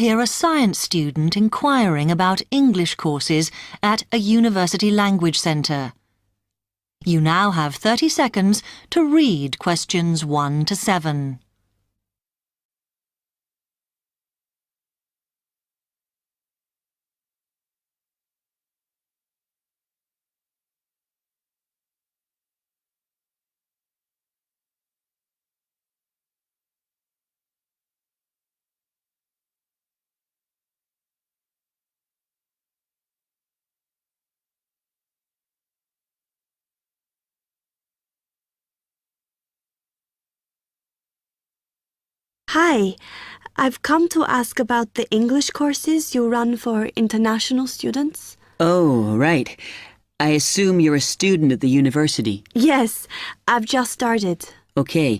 hear a science student inquiring about English courses at a university language centre. You now have 30 seconds to read questions 1 to 7. Hi, I've come to ask about the English courses you run for international students. Oh, right. I assume you're a student at the university. Yes, I've just started. Okay.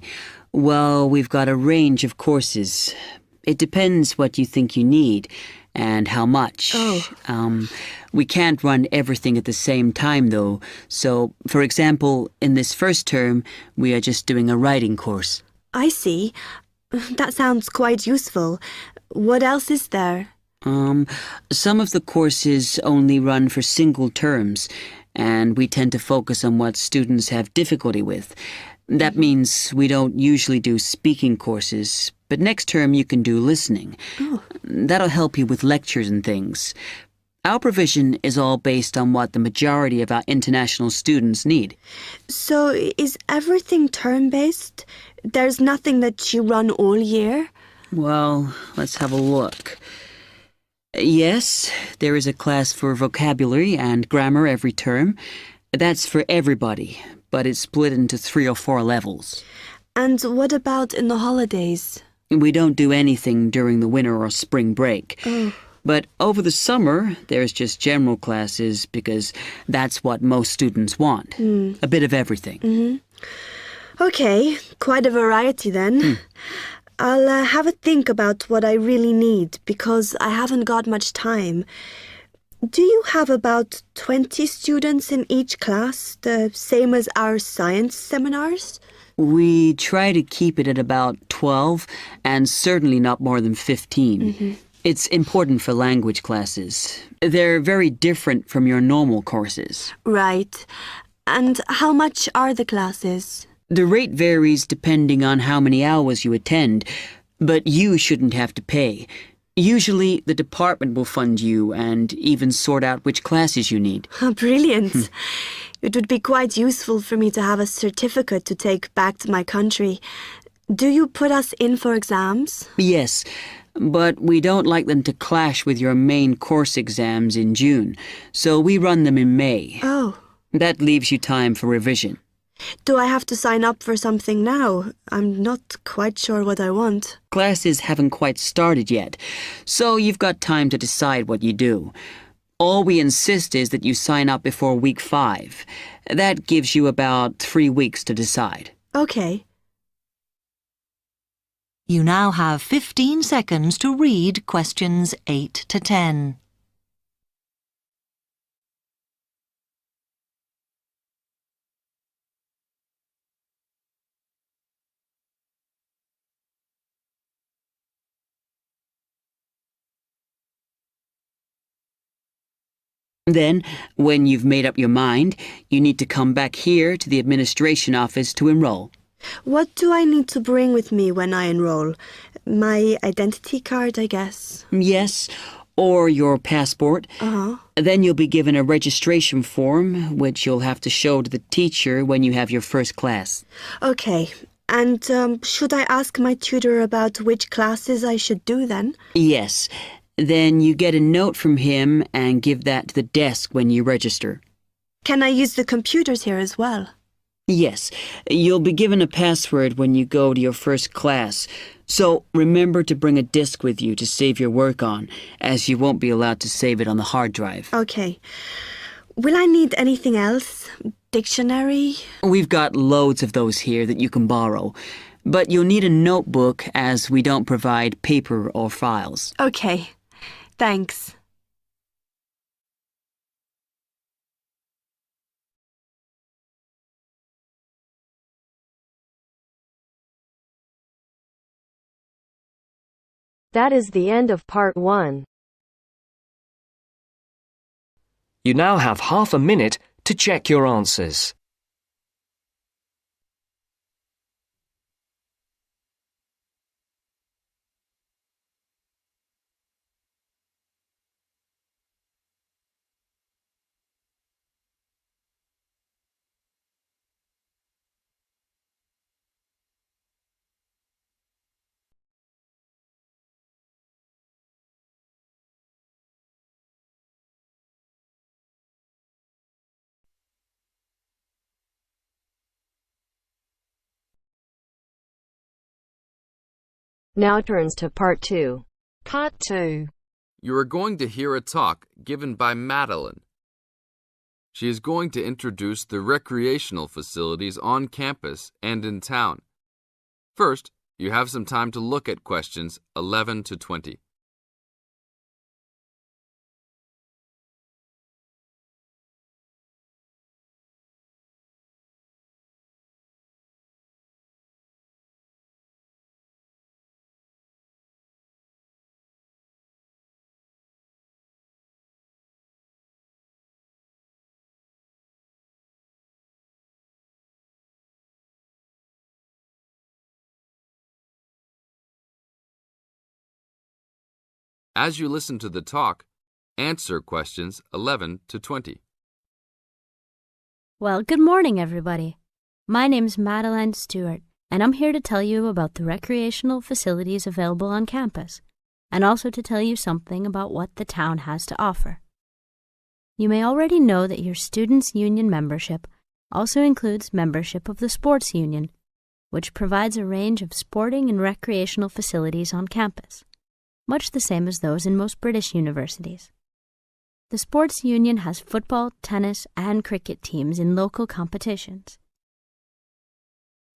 Well, we've got a range of courses. It depends what you think you need and how much. Oh. We can't run everything at the same time, though. So, for example, in this first term, we are just doing a writing course. I see. That sounds quite useful. What else is there? Some of the courses only run for single terms, and we tend to focus on what students have difficulty with. That means we don't usually do speaking courses, but next term you can do listening. Oh. That'll help you with lectures and things. Our provision is all based on what the majority of our international students need. So is everything term-based? There's nothing that you run all year? Well, let's have a look. Yes, there is a class for vocabulary and grammar every term. That's for everybody, but it's split into 3 or 4 levels. And what about in the holidays? We don't do anything during the winter or spring break. Oh. But over the summer, there's just general classes because that's what most students want. A bit of everything. Okay, quite a variety then. I'll have a think about what I really need because I haven't got much time. Do you have about 20 students in each class, the same as our science seminars? We try to keep it at about 12 and certainly not more than 15. It's important for language classes. They're very different from your normal courses. Right. And how much are the classes? The rate varies depending on how many hours you attend, but you shouldn't have to pay. Usually, the department will fund you and even sort out which classes you need. Brilliant. It would be quite useful for me to have a certificate to take back to my country. Do you put us in for exams? Yes, but we don't like them to clash with your main course exams in June, so we run them in May. Oh. That leaves you time for revision. Do I have to sign up for something now? I'm not quite sure what I want. Classes haven't quite started yet, so you've got time to decide what you do. All we insist is that you sign up before week 5. That gives you about 3 weeks to decide. Okay. You now have 15 seconds to read questions 8 to 10. Then, when you've made up your mind, you need to come back here to the administration office to enroll. What do I need to bring with me when I enroll? My identity card, I guess. Yes, or your passport. Uh-huh. Then you'll be given a registration form, which you'll have to show to the teacher when you have your first class. Okay. And should I ask my tutor about which classes I should do then? Yes. Then you get a note from him and give that to the desk when you register. Can I use the computers here as well? Yes. You'll be given a password when you go to your first class. So remember to bring a disk with you to save your work on, as you won't be allowed to save it on the hard drive. Okay. Will I need anything else? Dictionary? We've got loads of those here that you can borrow. But you'll need a notebook as we don't provide paper or files. Okay. Thanks. That is the end of part 1. You now have half a minute to check your answers. Now turns to part 2. Part 2. You are going to hear a talk given by Madeline. She is going to introduce the recreational facilities on campus and in town. First, you have some time to look at questions 11 to 20. As you listen to the talk, answer questions 11 to 20. Well, good morning, everybody. My name's Madeline Stewart, and I'm here to tell you about the recreational facilities available on campus, and also to tell you something about what the town has to offer. You may already know that your students' union membership also includes membership of the sports union, which provides a range of sporting and recreational facilities on campus, much the same as those in most British universities. The sports union has football, tennis, and cricket teams in local competitions.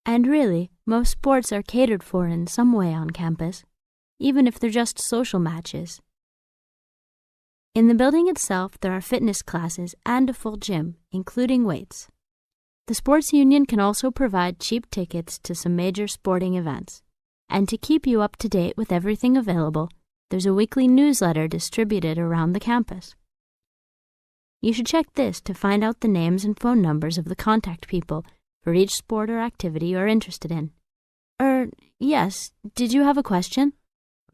And really, most sports are catered for in some way on campus, even if they're just social matches. In the building itself, there are fitness classes and a full gym, including weights. The sports union can also provide cheap tickets to some major sporting events. And to keep you up to date with everything available, there's a weekly newsletter distributed around the campus. You should check this to find out the names and phone numbers of the contact people for each sport or activity you're interested in. Yes, did you have a question?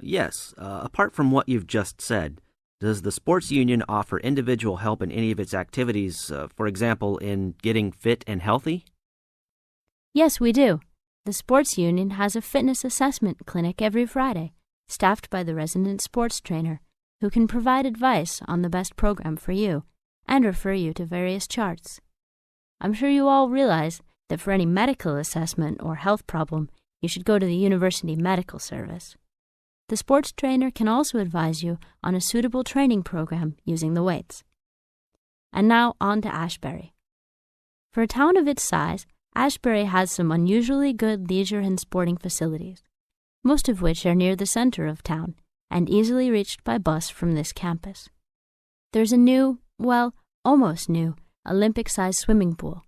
Yes, apart from what you've just said, does the sports union offer individual help in any of its activities, for example, in getting fit and healthy? Yes, we do. The sports union has a fitness assessment clinic every Friday, staffed by the resident sports trainer, who can provide advice on the best program for you and refer you to various charts. I'm sure you all realize that for any medical assessment or health problem, you should go to the University Medical Service. The sports trainer can also advise you on a suitable training program using the weights. And now on to Ashbury. For a town of its size, Ashbury has some unusually good leisure and sporting facilities, most of which are near the center of town and easily reached by bus from this campus. There's a new, well, almost new, Olympic-sized swimming pool.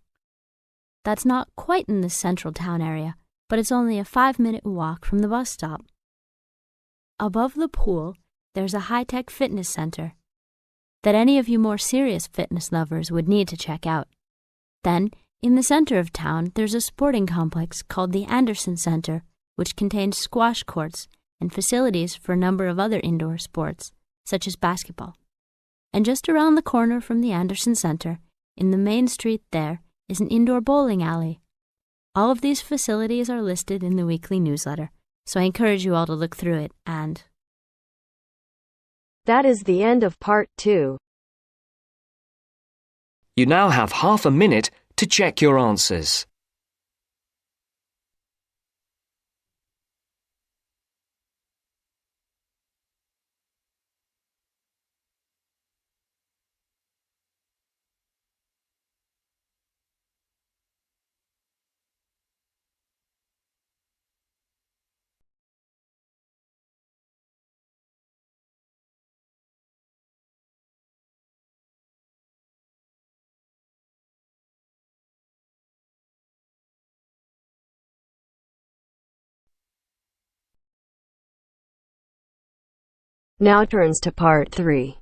That's not quite in the central town area, but it's only a 5-minute walk from the bus stop. Above the pool, there's a high-tech fitness center that any of you more serious fitness lovers would need to check out. Then, in the center of town, there's a sporting complex called the Anderson Center, which contains squash courts and facilities for a number of other indoor sports, such as basketball. And just around the corner from the Anderson Center, in the main street there, is an indoor bowling alley. All of these facilities are listed in the weekly newsletter, so I encourage you all to look through it and... That is the end of part 2. You now have half a minute to check your answers. Now turns to Part 3.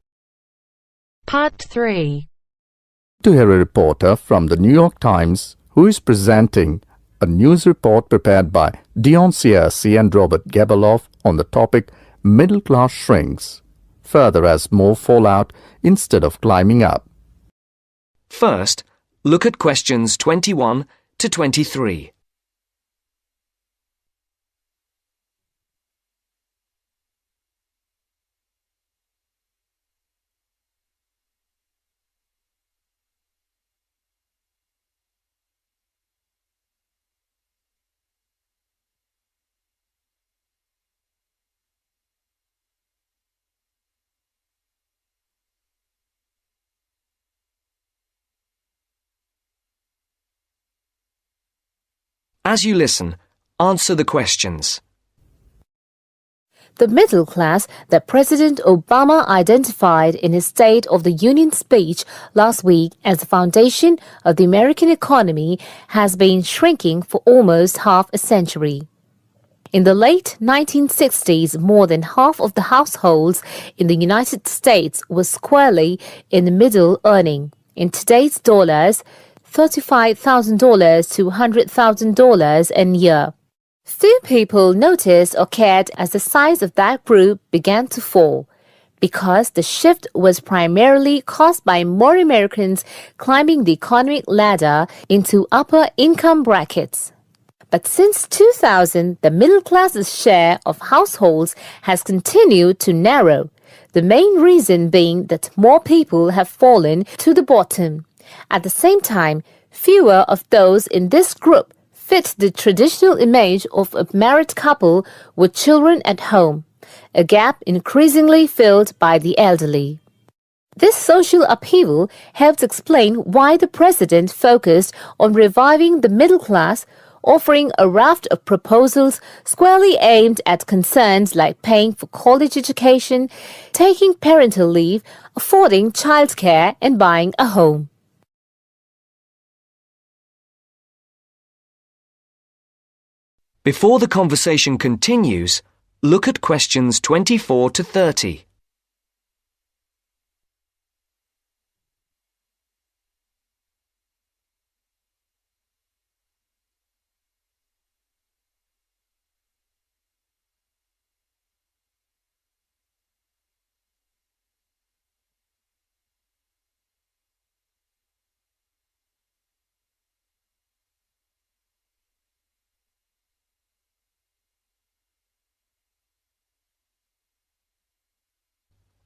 Part 3. To hear a reporter from the New York Times who is presenting a news report prepared by Dion Searcy and Robert Gebeloff on the topic Middle Class Shrinks, further as more fall out instead of climbing up. First, look at questions 21 to 23. As you listen, answer the questions. The middle class that President Obama identified in his State of the Union speech last week as the foundation of the American economy has been shrinking for almost half a century. In the late 1960s, more than half of the households in the United States were squarely in the middle, earning, in today's dollars, $35,000 to $100,000 a year. Few people noticed or cared as the size of that group began to fall, because the shift was primarily caused by more Americans climbing the economic ladder into upper income brackets. But since 2000, the middle class's share of households has continued to narrow, the main reason being that more people have fallen to the bottom. At the same time, fewer of those in this group fit the traditional image of a married couple with children at home, a gap increasingly filled by the elderly. This social upheaval helps explain why the president focused on reviving the middle class, offering a raft of proposals squarely aimed at concerns like paying for college education, taking parental leave, affording childcare, and buying a home. Before the conversation continues, look at questions 24 to 30.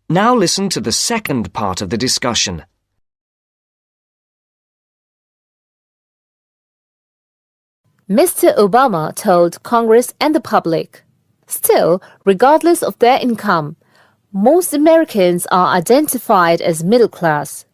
Now listen to the second part of the discussion. Mr. Obama told Congress and the public, still, regardless of their income, most Americans are identified as middle class.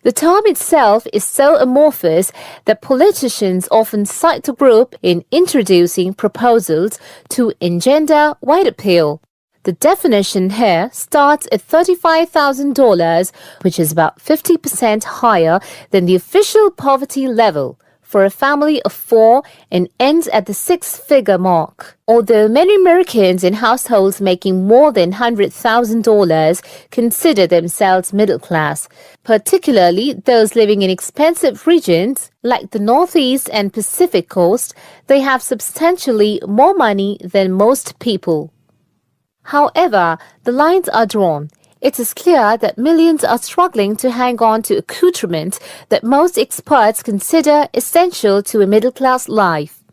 The term itself is so amorphous that politicians often cite the group in introducing proposals to engender wide appeal. The definition here starts at $35,000, which is about 50% higher than the official poverty level for a family of four and ends at the six-figure mark. Although many Americans in households making more than $100,000 consider themselves middle class, particularly those living in expensive regions like the Northeast and Pacific Coast, they have substantially more money than most people. However, the lines are drawn. It is clear that millions are struggling to hang on to accoutrement that most experts consider essential to a middle-class life.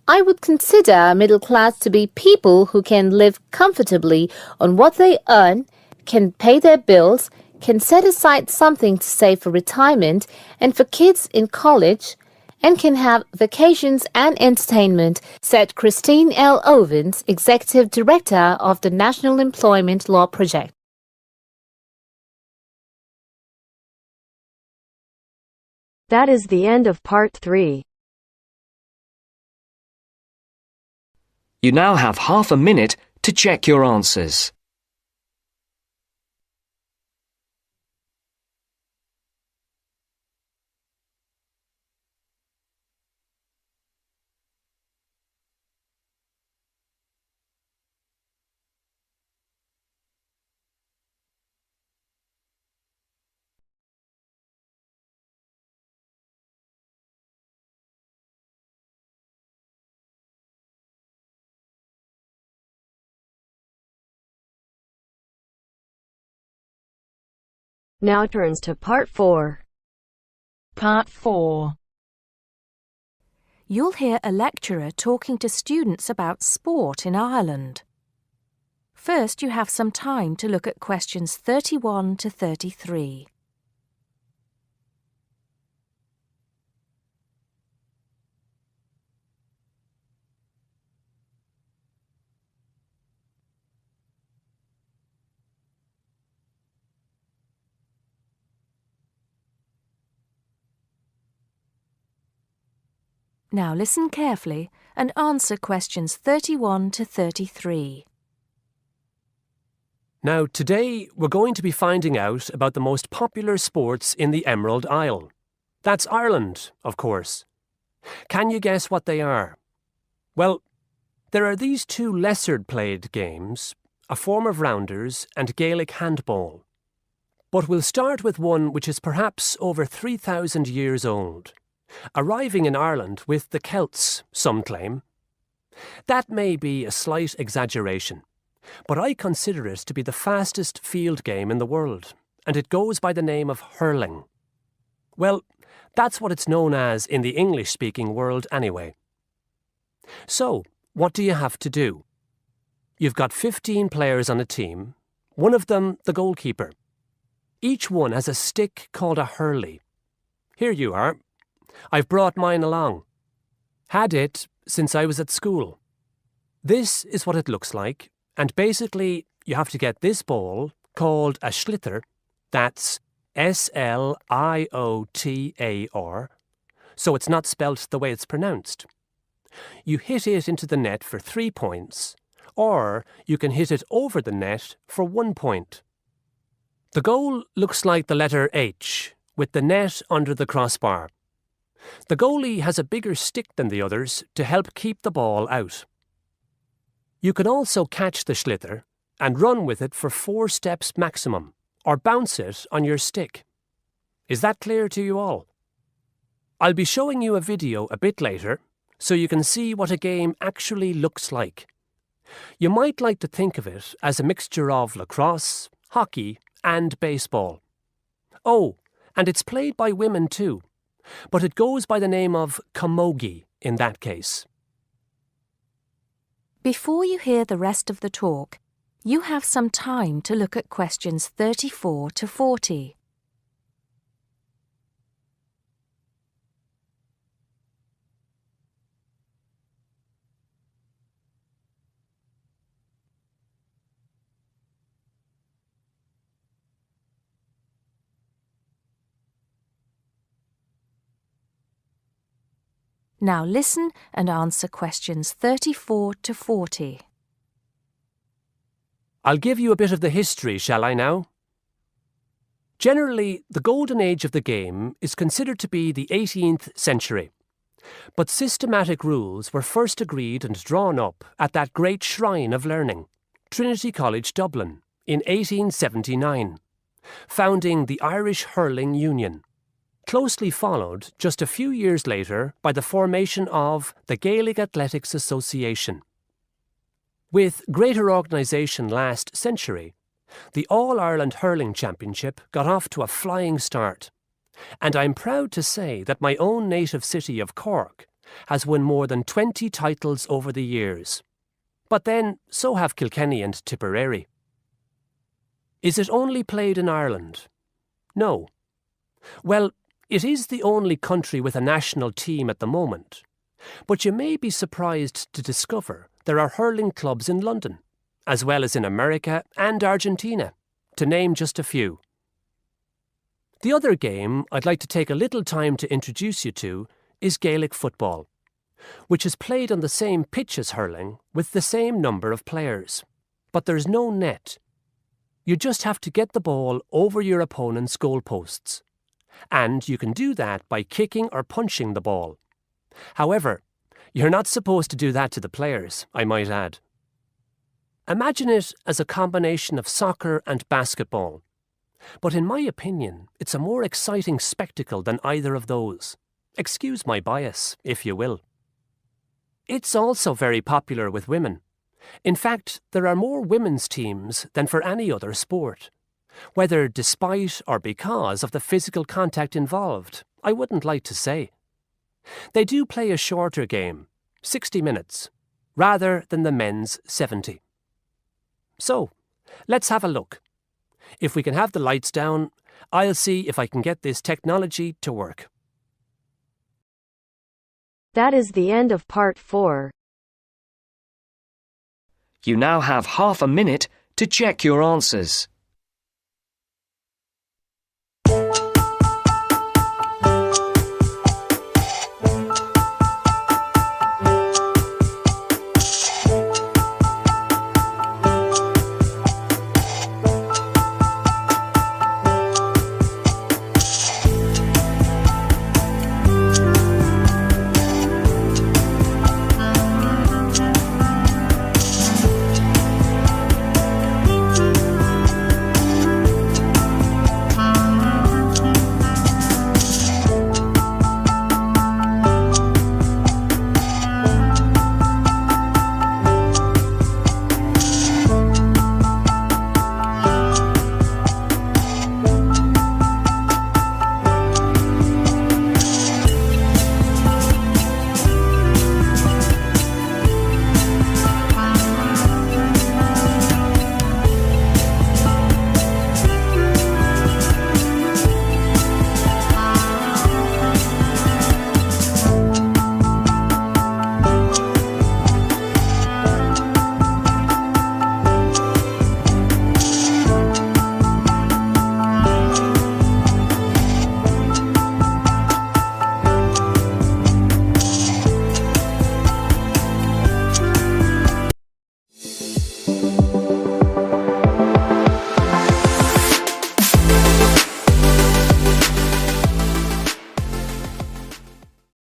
I would consider middle class to be people who can live comfortably on what they earn, can pay their bills, can set aside something to save for retirement and for kids in college, and can have vacations and entertainment, said Christine L. Ovens, Executive Director of the National Employment Law Project. That is the end of Part 3. You now have half a minute to check your answers. Now turns to Part 4. Part 4. You'll hear a lecturer talking to students about sport in Ireland. First, you have some time to look at questions 31 to 33. Now listen carefully and answer questions 31 to 33. Now, today we're going to be finding out about the most popular sports in the Emerald Isle. That's Ireland, of course. Can you guess what they are? Well, there are these two lesser-played games, a form of rounders and Gaelic handball. But we'll start with one which is perhaps over 3,000 years old, arriving in Ireland with the Celts, some claim. That may be a slight exaggeration, but I consider it to be the fastest field game in the world, and it goes by the name of hurling. Well, that's what it's known as in the English-speaking world anyway. So, what do you have to do? You've got 15 players on a team, one of them the goalkeeper. Each one has a stick called a hurley. Here you are. I've brought mine along. Had it since I was at school. This is what it looks like, and basically you have to get this ball, called a sliotar, that's S-L-I-O-T-A-R, so it's not spelt the way it's pronounced. You hit it into the net for 3 points, or you can hit it over the net for 1 point. The goal looks like the letter H, with the net under the crossbar. The goalie has a bigger stick than the others to help keep the ball out. You can also catch the sliotar and run with it for 4 steps maximum, or bounce it on your stick. Is that clear to you all? I'll be showing you a video a bit later, so you can see what a game actually looks like. You might like to think of it as a mixture of lacrosse, hockey, and baseball. Oh, and it's played by women too, but it goes by the name of camogie in that case. Before you hear the rest of the talk, you have some time to look at questions 34 to 40. Now listen and answer questions 34 to 40. I'll give you a bit of the history, shall I now? Generally, the golden age of the game is considered to be the 18th century. But systematic rules were first agreed and drawn up at that great shrine of learning, Trinity College Dublin, in 1879, founding the Irish Hurling Union, closely followed just a few years later by the formation of the Gaelic Athletics Association. With greater organisation last century, the All-Ireland Hurling Championship got off to a flying start, and I'm proud to say that my own native city of Cork has won more than 20 titles over the years. But then, so have Kilkenny and Tipperary. Is it only played in Ireland? No. Well, it is the only country with a national team at the moment, but you may be surprised to discover there are hurling clubs in London, as well as in America and Argentina, to name just a few. The other game I'd like to take a little time to introduce you to is Gaelic football, which is played on the same pitch as hurling with the same number of players, but there's no net. You just have to get the ball over your opponent's goalposts. And you can do that by kicking or punching the ball. However, you're not supposed to do that to the players, I might add. Imagine it as a combination of soccer and basketball. But in my opinion, it's a more exciting spectacle than either of those. Excuse my bias, if you will. It's also very popular with women. In fact, there are more women's teams than for any other sport. Whether despite or because of the physical contact involved, I wouldn't like to say. They do play a shorter game, 60 minutes, rather than the men's 70. So, let's have a look. If we can have the lights down, I'll see if I can get this technology to work. That is the end of part 4. You now have half a minute to check your answers.